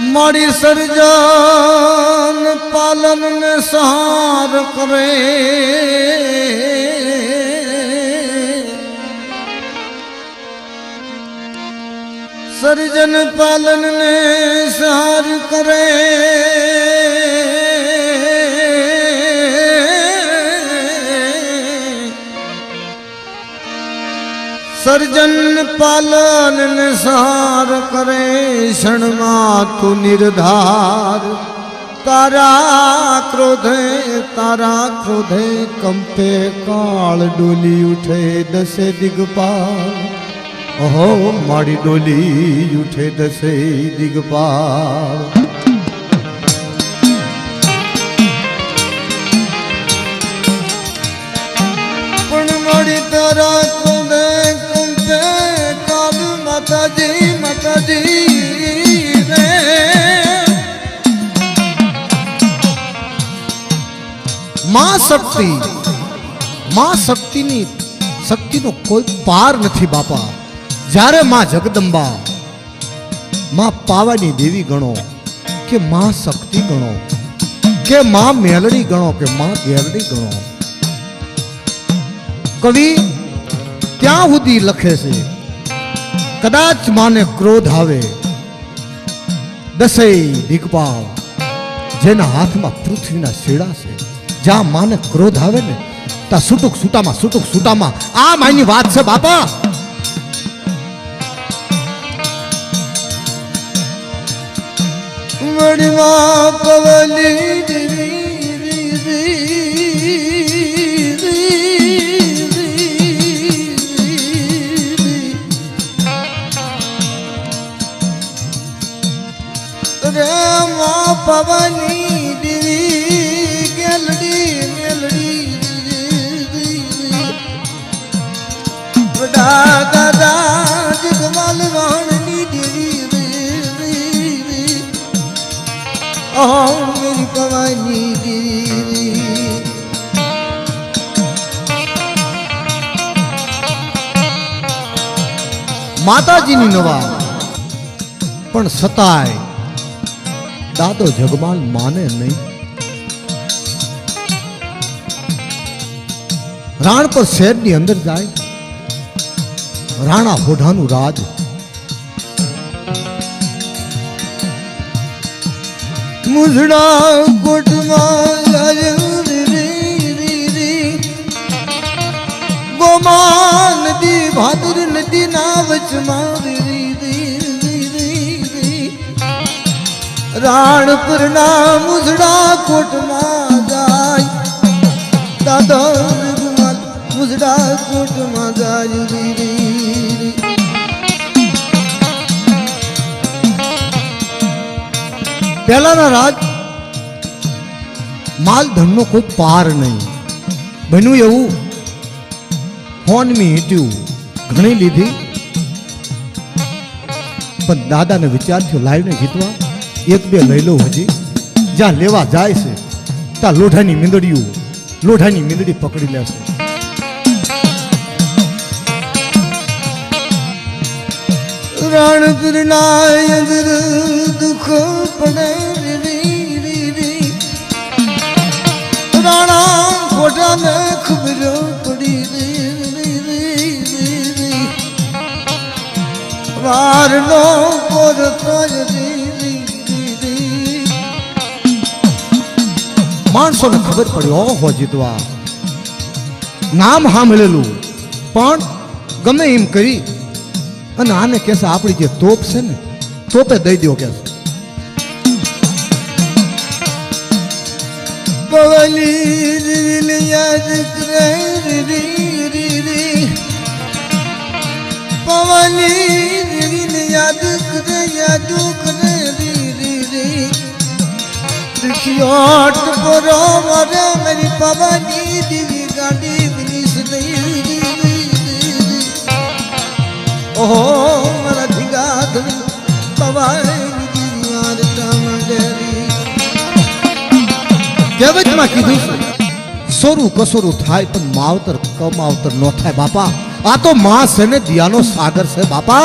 मारी सर्जन पालन ने सहार करे सर्जन पालन ने सहार करे सर्जन पालन ने सहार करे क्षण तू निर्धार तारा क्रोधे कंपे काल डोली उठे दसे दिगपाल ओहो माड़ी डोली उठे दसे दिगपाल पण माड़ी तारा क्रोधे कंपे काल माता जी रे मां शक्ति नो कोई पार नहीं बापा जारे मां जगदंबा मां पावानी देवी गणो के मां शक्ति गणो के मां मेलड़ी गणो के मां गेरड़ी गणो कवि त्या हुदी लखे से कदाच माने क्रोध आवे दसई दिग्पाल जेना हाथ में पृथ्वी ना शेड़ा से जा माने क्रोध आवे ने ता सुटुक सुटामा आ मायनी बात से बापा बड़ी मां पवली रे मां पवनी देवी गेलड़ी बड़ा दादा जगमाल वाहनी देवी ओ मेरी पवनी देवी माताजी नी नवा पण सताय दादो जगमाल माने नहीं राण पर शहर नी अंदर जाए राणा होठानु राज मुझड़ा कोटमा गोमान नदी भादुर नदी नावच मारी राणपुर ना मुझड़ा कोटमा जाय दादा मुझड़ा कोटमा जाय पहला ना राज माल धन नो कोई पार नहीं बन्यू एवं फोन में हीट्यू घणी लीधी पण दादा ने विचार थयो लाइव ने जीतवा एक बे लई लो हजी जा लेवा जाए से ता लोढ़ानी मींदड़ी पकड़ी लेसे राणपुर ना अंदर दुख पड़े राणा कोटा ने खबर पड़ी वार लो पर माणसों ने खबर पड़ी हो जीतवा नाम सांभळेलू पण गमे एम करी अने आने कैसे आपणी जे तोप छे ने तोपे दई दो के पवली दिल याद करे री पवली दिल याद करे री रिखियोट परो मरे मेरी पवनी दिवी गाड़ी बिनिस नहीं ओहो मेरा धिगा धुन पवानी दिवी यार तमगरी केवच में कीधु सोरू कसोरू थाय पण मावतर कमावतर नो थाय बापा आ तो मां से ने दियानो सागर से बापा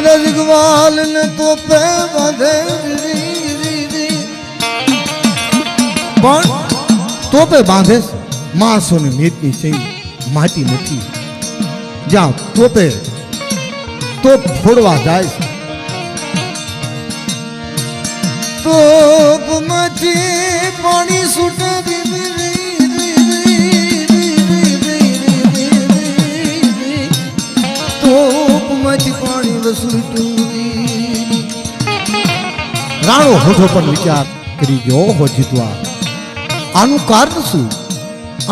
રજગવાલ ને તોપે બાંધે પણ તોપે બાંધે માણસોને નેતની છે માટી નથી. જ્યાં તોપે તોપ ફોડવા જાય છે તોપમાંથી પાણી છૂટે તોપમાંથી પાણી વસૂટું. રાણો હોઠો પર વિચાર કરી ગયો હો જીતવા આનું કારણ શું?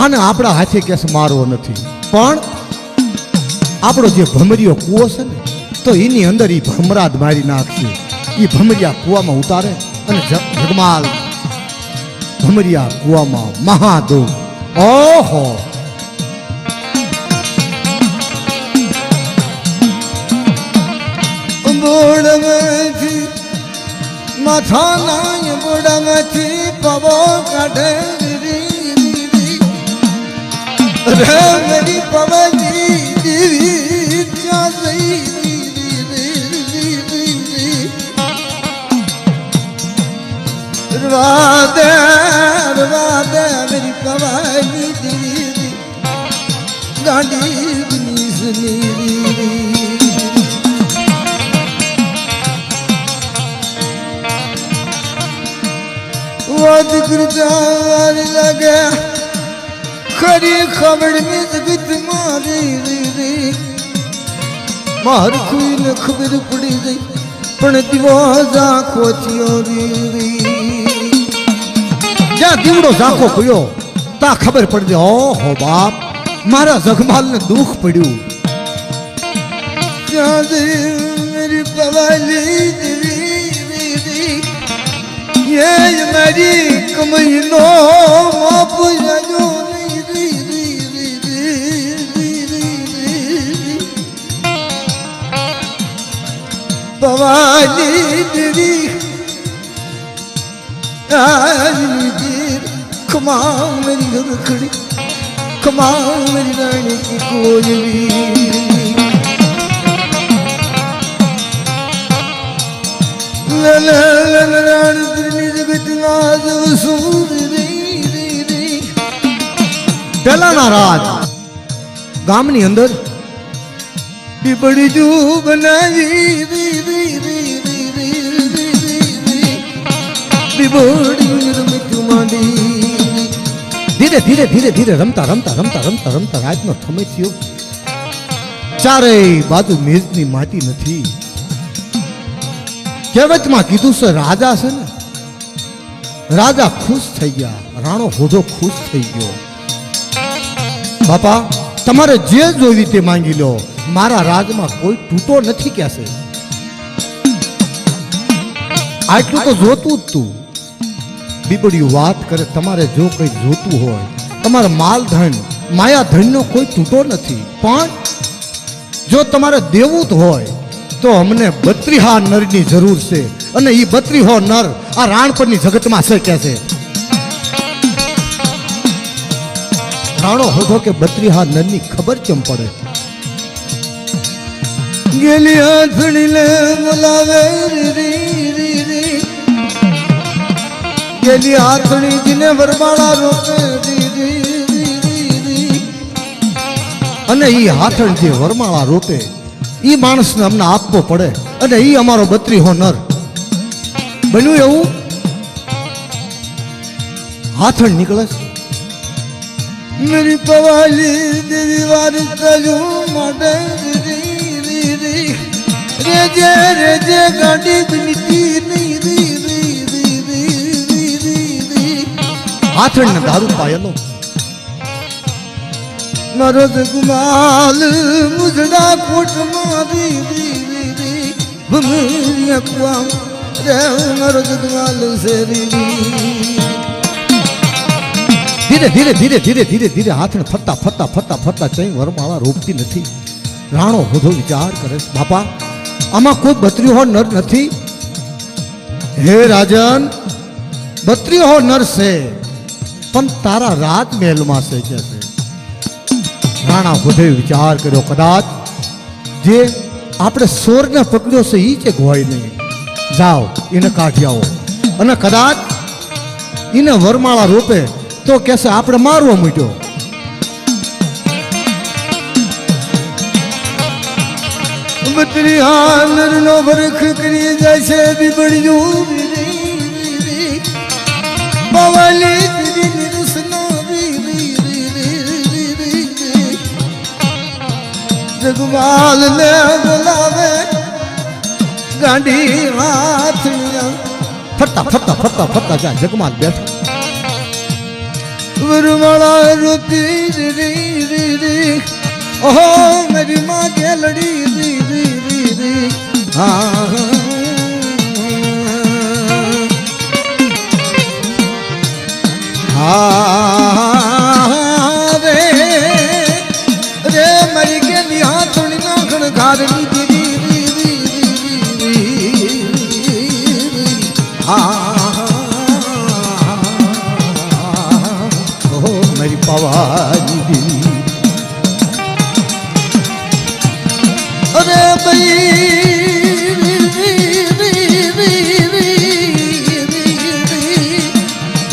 આને આપણા હાથે કેસ મારવો નથી પણ આપણો જે ભમરીયો કૂવો છે ને તો એની અંદર એ ભમરાદ મારી નાખશે. એ ભમરિયા કૂવામાં ઉતારે અને જગમાલ ભમરિયા કૂવામાં મહાદુખ. ઓહો બોડમાંથી માથાના બોડામાંથી પવો કાઢે રે મેરી પવની દીવી ક્યાં જઈ રવાદે મેરી પવની દીવી ગાડી બની वाद गुरदार लगे खरी खबड़ में जगत मारी मार कोई न खबर पड़ी गई पण दिवो जाखो थियो ज्या दीवड़ो जाखो कयो ता खबर पड़ गई ओहो बाप मारा जगमाल ने दुख पड़्યું. मेरी पवाली ये मेरी कमाई नो माप जानो पवाली तेरी कमाओ मेरी रखड़ी कमाओ मेरी रानी की कोयली પેલાના રાજ ગામની અંદર બીબડી જુ બનાવી ધીરે ધીરે ધીરે ધીરે રમતા રમતા રમતા રમતા રમતા રાતનો સમય થયો. ચારેય બાજુ મેજની માટી નથી. કહેવતમાં કીધું છે રાજા છે ને રાજા ખુશ થઈ ગયા. રાણો હોધો ખુશ થઈ ગયો. બાપા તમારે જે જોઈ તે માંગી લો મારા રાજમાં કોઈ તૂટો નથી કહેશે. આટલું તો જોતું જ તું. બીબડિયું વાત કરે તમારે જો કંઈ જોતું હોય તમારા માલ ધન માયા ધનનો કોઈ તૂટો નથી પણ જો તમારે દેવું જ હોય તો અમને 32 નરની જરૂર છે અને એ 32 નર આ રાણપરની જગતમાં છે કે છે. રાણો હોધો કે 32 નરની ખબર કેમ પડે? ગેલી આંધણી લે બોલાવે ગેલી આંધણી જીને વરમાળા રોકે અને ઈ હાથણ જે વરમાળા રોપે ઈ માણસને અમને આપવો પડે અને ઈ અમારો 32 નર બન્યું. એવું હાથણ નીકળે मेरी पवाली देवी वारी तजू माडे रेजे रेजे गाड़ी बनती नहीं हाथण ने दारू पायलो मारो गुमाल मुजड़ा कोट मारी भूमिया कुआ रे मारो गुमाल सेरी धीरे धीरे धीरे धीरे धीरे धीरे हाथण फरता फरता फरता फरता चई वरमाळा रोकती નથી. રાણો હોધો વિચાર કરે બાપા આમાં કોઈ 32 નર નથી. હે રાજન 32 નર છે પણ તારા રાજમહેલમાં છે કે છે. રાણા હોધે વિચાર કર્યો કદાચ જે આપણે સોરને પકડ્યો છે ઈ કે હોય નહીં. જાઓ એને કાઢી આવો અને કદાચ એને વરમાળા રોપે તો કહેશે આપણે મારવો મૂક્યો. બત્રી હાલર નો વરખ કરી જાય છે બીબડિયું પવલી જગમાલ ને બોલાવે ગાંડી હાથ ફરતા ફરતા ફરતા ફરતા જ્યાં જગમાલ બેઠા વરમાળા રોતી રી ઓહો મેરી માં ગેલડી રી હા રે રે મરી ગયેલી હાથણી નાખણ ઘારની મારી પવાની અરે ભાઈ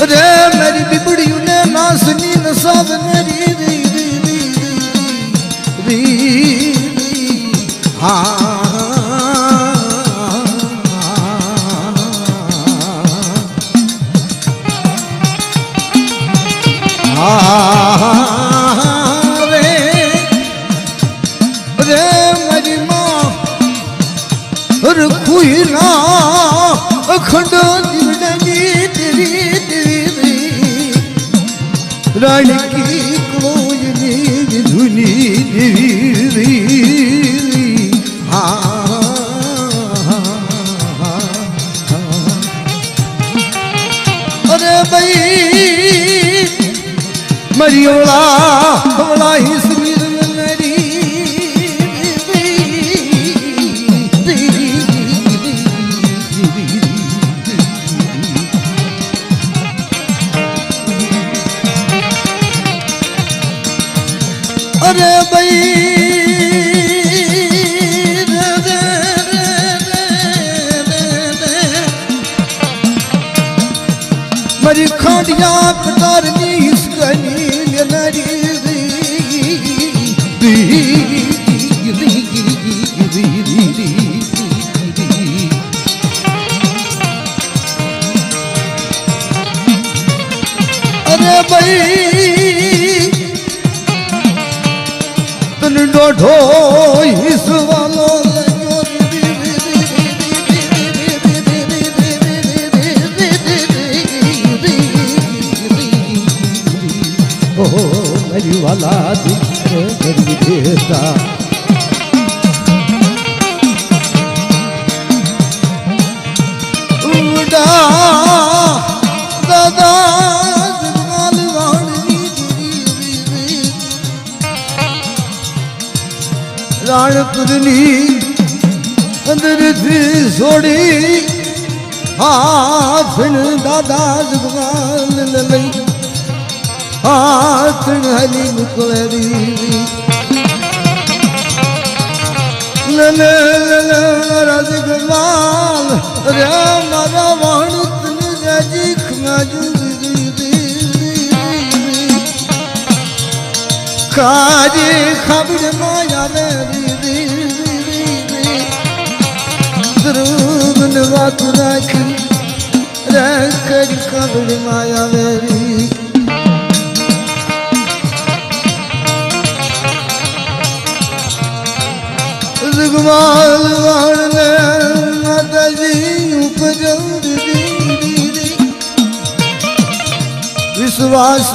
અરે મારી બીબડીયું ને નાસની નસાદ મેરી અખંડ દીવડાની રાણી કી કોયની ધુની દેવી અરે ભાઈ મારી ઓળા હિસરી અરે ભાઈ મારી ખાંડિયા પટારની હિસકની અરે ભાઈ તને દોઢો હિસવાનો મારી વાલા દીકરી દેતા રાણપુરની અંદરથી છોડી હાથણ દાદા જગવાલ લઈ હાથણ હરી મુકવેરી રાજગવાલ રે મારા વાણુતની રાજી ખમાજુ કાજે ખબર માયા ધ્રુવન વાત રાખી કરી ખબર માયા વેરી જગમાલ વાળને માતાજી ઉપર વિશ્વાસ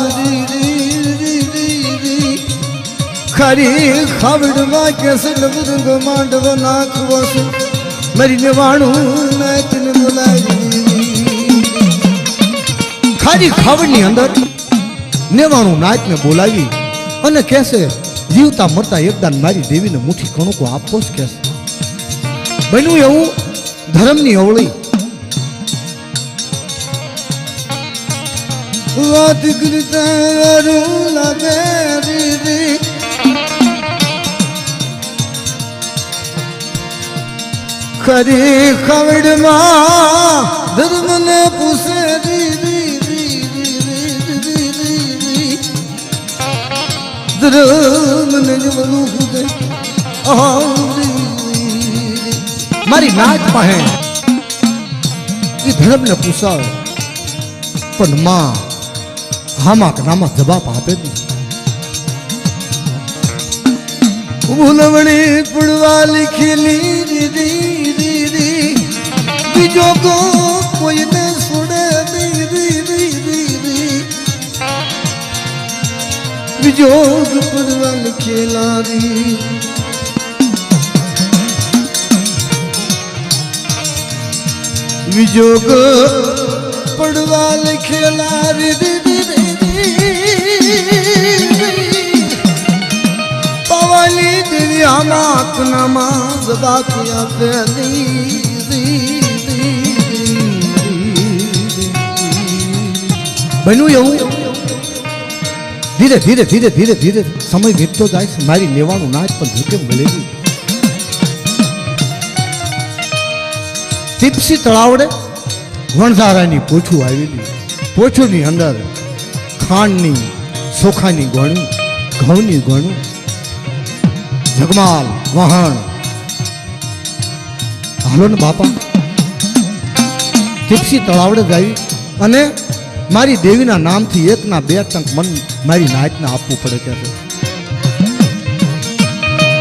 ખરી ખબડમાં કેસલ મૃગ માંડવ નાખવો છે મારી નેવાણું નાચને બોલાવી ખારી ખબડની અંદર નેવાણું નાચને બોલાવી અને કહેશે જીવતા મરતા એકદાન મારી દેવીને મુઠ્ઠી કણુકો આપવો જ કહેશે. બન્યું એવું ધર્મની અવળી વાત કરતા લાગે ખરી ખવડમાં ધર્મને પૂછે ધર્મને જવલું પૂછે મારી નાચ પાસે એ ધર્મને પૂછાવ પણ માં હામાં કે નામાં જવાબ આપે નહીં. ભૂલવણી પુડવા લીખેલી દીદી બીજો કો કોઈને છોડે દીદી બીજો પુડવા લીખેલા બીજો પડવા લીખેલા પવાલી દેવી આમાં કનામાં જવાબ આપે બન્યું એવું. ધીરે ધીરે ધીરે ધીરે ધીરે સમય વીતતો જાય છે. મારી લેવાનું નાચ પણ ધીકે મળેલી. ટીપસી તળાવડે વણઝારાની પોછું આવેલી. પોછુની અંદર ખાંડની ચોખાની ગણું ઘઉંની ગણું જગમાલ વહાણ. હાલો ને બાપા ટીપસી તળાવડે જાય અને મારી દેવીના નામથી એકના બે ટંક મન મારી નાચને આપવું પડે કે છે.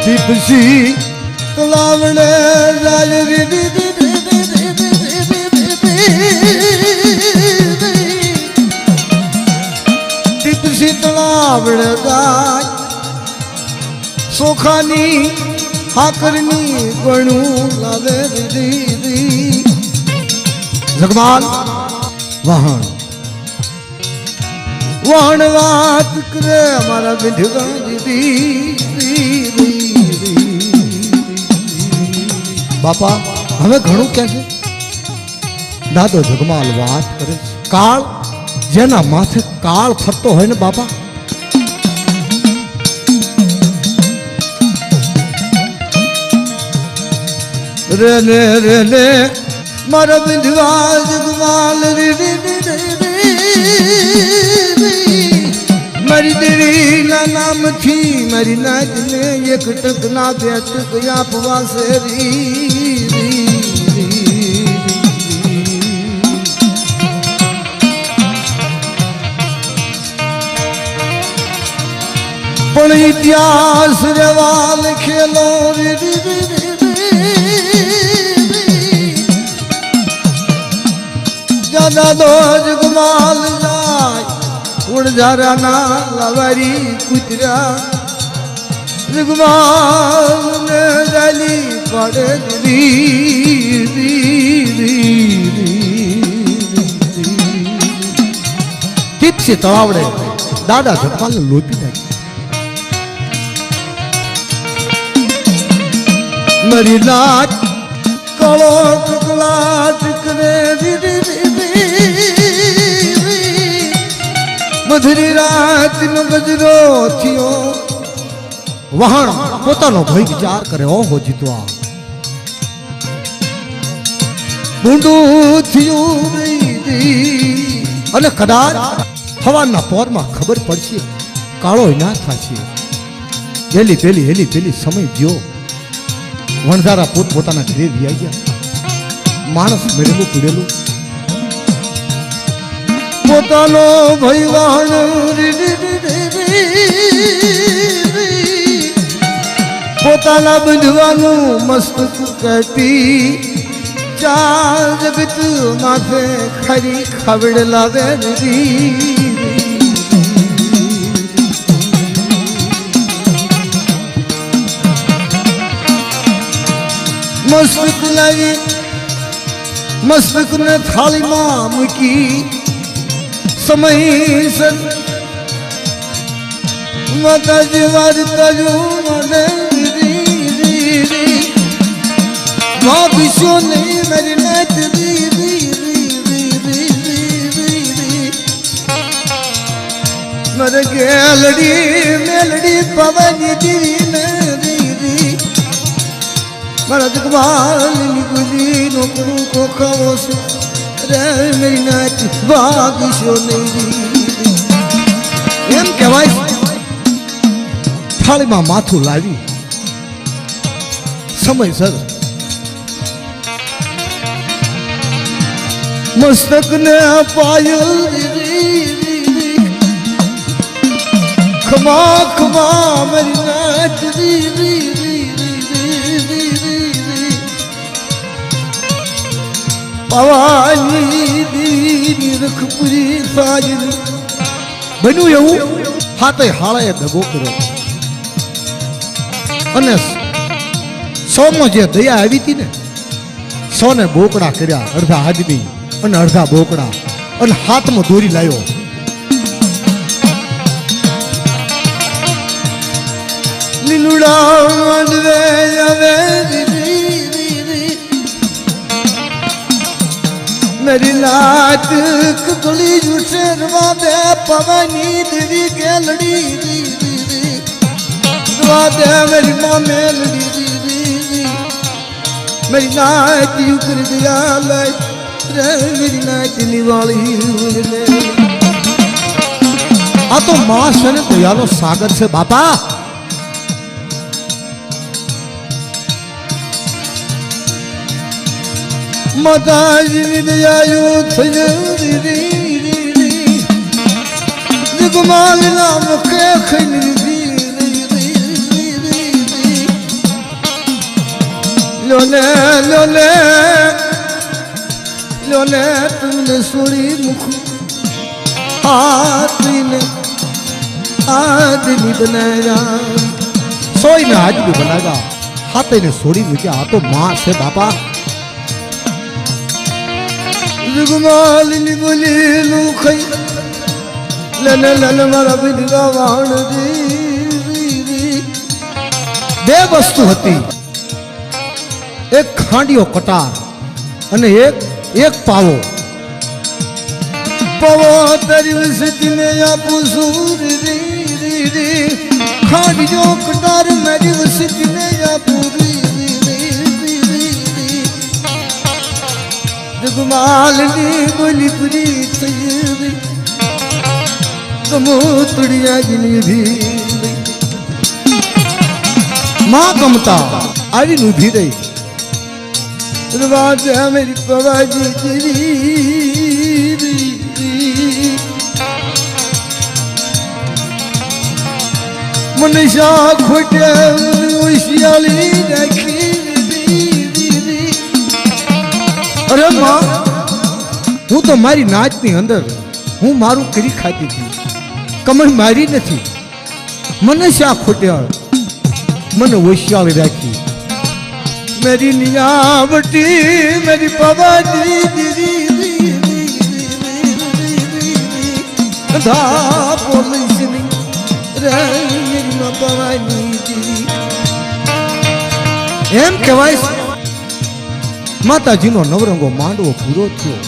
ટીપસી તળાવડે જાય ટીપસી તળાવડે જાય ચોખાની હાકરની ગણું લાવે દીદી જગમાલ વહાણ વહાણ વાત કરે અમારા વિધવા દીદી. બાપા હવે ઘણું કે છે. દાદો જગમાલ વાત કરે છે. કાળ જેના માથે કાળ ફરતો હોય ને બાપા રેને રેને મારા વિધવા જગમાલ મારી દેવી ના નામથી મારી નાચને એક ટક ના બે ટક આપવા છે પણ ઇતિહાસ રેવા લખેલો દાદો જગમાલ જાય ઉડઝારાના લવારી કૂતરા જગમાલ ને જાલી પડે ટીપસી તળાવડે દાદા જગમાલને લોપી નાખી. મારી નાચ કળો કકલાટ કરે મધુરી રાત નો ગજરો થયો. વહાણ પોતાનો ભય વિચાર કરે ઓહો જીતવા ઊંડું થયું અને કદાચ હવાના પોરમાં ખબર પડશે કાળો ના થશે. હેલી પેલી સમય ગયો. વણઝારા પોત પોતાના ઘરે વ્યાઈ ગયા. માણસ મેળેલું પીડેલું પોતાનો ભય વાહન પોતાના બંધવાનું મસ્તક કાપી ચાર જગત માથે ખરી ખવડ લાવે મસ્તક લાવી મસ્તકને થાળીમાં મૂકી સમયસર માતાજી વાર્તા જો મને વિશ્વ નહીં મારી નાચ મરે ગેલડી મેલડી પવન દીદી મારા જગવાલની ગુલી નો કરું કોખાવો છે રે મેરી નાચ ભાગશો નહીં એમ કહેવાય થાળીમાં માથું લાવી સમયસર મસ્તક ને પાયલ ખમા ખમા મેરી નાચ પવાની દીની રખપુરી સાજન બન્યું એવું હાથે હાળાએ દગો કર્યો અને સોમાં જે દયા આવી હતી ને સોને બોકડા કર્યા અડધા હાજની અને અડધા બોકડા અને હાથમાં દોરી લાવ્યો લીલુડા માંડવે આવે मेरी लाट कतली जुशरवा दे पवनी देवी गेलड़ी दवा दे मेरी माँ मेलड़ी मेरी नाच यू कर दिया रे मेरी नाच निवाली आ तो माँ से ने दयालो सागर से बापा माताजी दयायु थजरी जगमाल नाम के खनी लोने लोने लोने तुमने सोड़ी मुख आदमी आदमी बनाया सोई ने आज भी बनाएगा हाथे ने सोड़ी मुझे आ तो माँ से बापा जुगमालिनी बोली लूखई लने लने मारा बिदगा वाण दी બે વસ્તુ હતી એક ખાંડિયો કટાર અને એક પાવો પવો તરી વસતીને આપું સૂર રી ખાંડિયો કટાર મારી વસતીને આપું जगमालनी बोली पूरी थी कमोतड़िया जिनी भी माँ कमता आई नुभी रही दरवाजे मेरी पवाजी तेरी मनीषा खोटे होशियाली रखी अरे माँ हूँ तो मारी नाच ની અંદર હું મારું કરી ખાતી હતી કમળ મારી નથી મને શા ખોટ્યા મને હોશિયારી રાખી मेरी नियावटी मेरी पवाजी धा पोलिस रे मेरी पवाजी એમ કહેવાય માતાજીનો નવરંગો માંડવો પૂરો થયો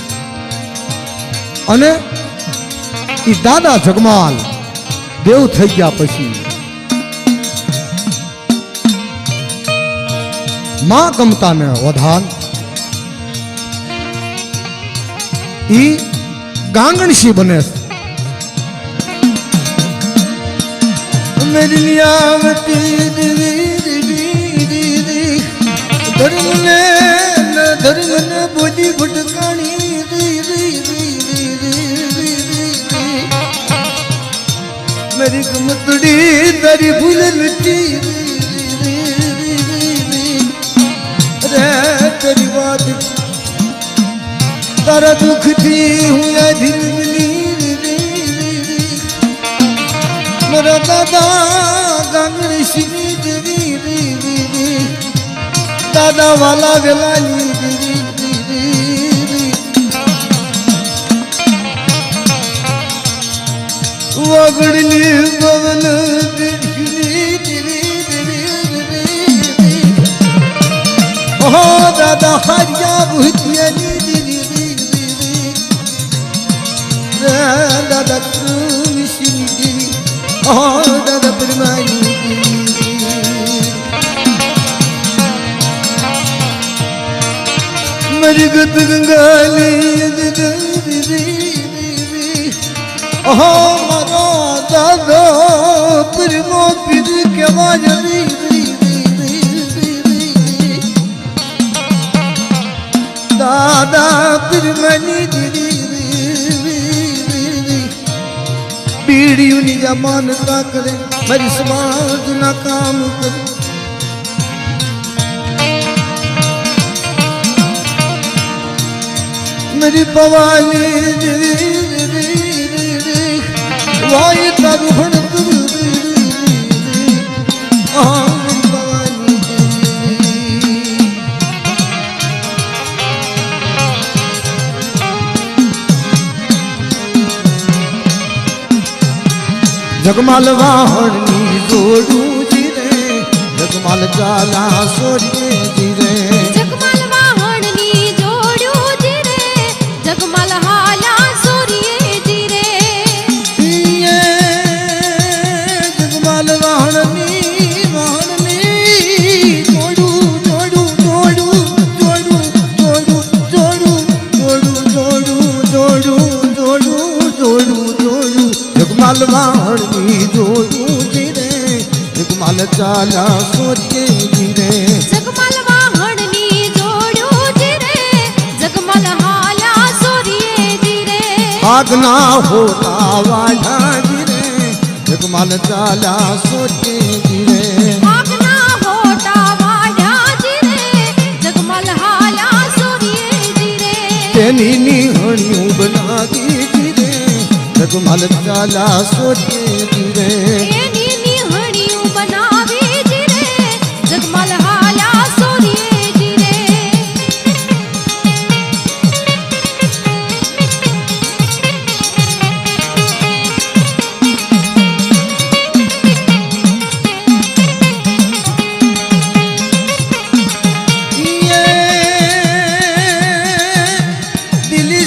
અને ઈ દાદા જગમાલ દેવ થઈ ગયા પછી માં ગમતાને વધાન ઈ ગાંગણશી બને મેરી નિયાવતી ધર્મ ને બોલી ભટકાણી मेरी गमतड़ी तेरी भूल मिट्टी रे तेरी बात तारा दुख थी हूँ या दिल मिली मेरा दादा गांगड़ सिनी देवी दादा वाला वेलाली वगड़ली पवन ओ दादा हरिया भूतियानी दादा कृष्णी ओ दादा परमाई मरगत गंगाली ओहो मरो दादा प्रेमो पीर के बाजरी दादा प्रेमनी दीदी बीड़ियों नी जमानता करे मेरी समाज ना काम करे मेरी पवाली वाई तरुण जगमाल वाहनी जोड़ू जी रे जगमाल चाला सोड़िए जी रे जगमाल वाहनी जोड़ू जी रे जगमाल हाला सोरिए जी रे ये जगमाल वाहनी जोड़ू जोड़ू जोड़ू जोड़ू जोड़ू जोड़ू जोड़ू जोड़ू जोड़ू जोड़ू जोड़ू जगमाल वाहनी जोड़ू जी रे जगमाल चाला सोरिए जी रे जगमाल वाहनी जोड़ू जी रे जगमाल हाला सोरिए जी रे आगना होता वाढ़ा जी रे जगमाल चाला सोरिए जी रे आगना होता वाढ़ा जी रे जगमाल हाला सोरिए जी रे तेनी निहणियों बना दी जी रे जगमाल चाला सोरिए जी रे एनी निहणियों बनावी जी रे जगमाल हाला सोरिए जी रे ये दिली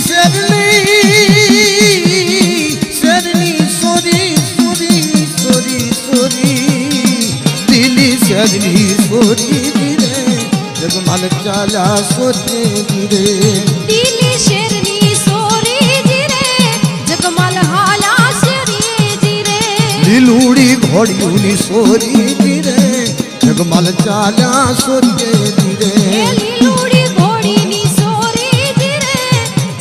सरनी सोरी सोरी सोरी सोरी दिली सरनी सोरी रे जगमाल चाला सोरे रे दिली शेरनी सोरी जी रे जगमाल हाला सोरिए जी रे लीलूड़ी घोड़ियों सोरी रे जगमाल चाला सोरे रे लीलूड़ी घोड़ी नी सोरी जी रे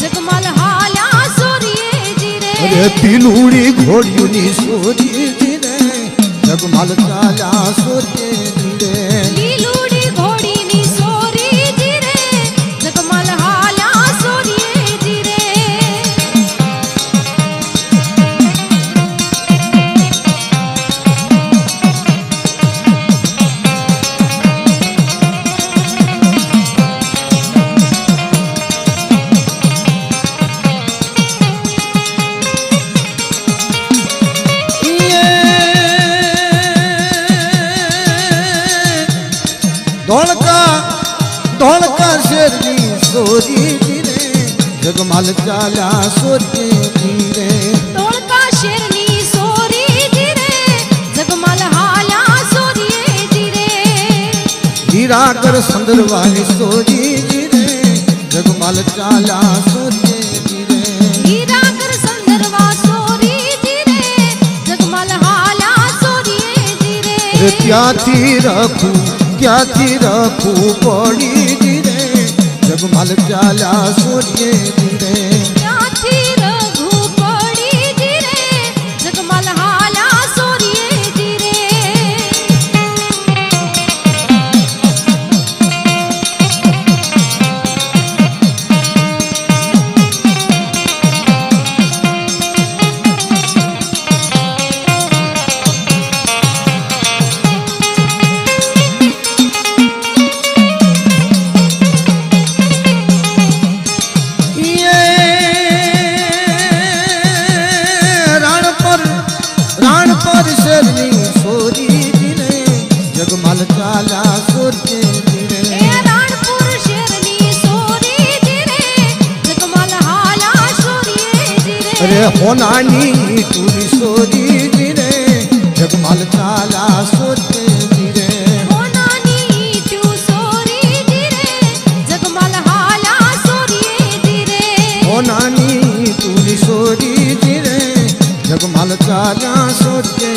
जगमाल हाला सोरिए जी रे अरे पीलूड़ी घोड़ियों सोरी रे जगमाल चाला सोरे रे लीलूड़ी घोड़ी नी सोरी जी रे जगमाल हाला सोरिए जी रे धोलका शेरनी सोरी रे जगमाल चाला सोरे रे तोड़का शेरनी सोरी जी रे जगमाल हाला सोरिए जी रे हीरा कर संदरवाली सोरी रे जगमाल चाला सोरे रे हीरा कर संदरवा सोरी जी रे जगमाल हाला सोरिए जी रे क्या थी रखू पड़ी रे जगमाल चाला सोरे रे क्याथी रघु पड़ी जी रे जगमाल हाला सोरिए जी रे जगमाल चाला सोरे रे राणपुर शेरनी सोरी जी रे जगमाल हाला सोरिए जी रे अरे होनानी टूरी सोरी रे जगमाल चाला सोरे रे होनानी टू सोरी जी रे जगमाल हाला નાની તુરી સોરી જીરે જગમાલ ચાલ્યા સોચે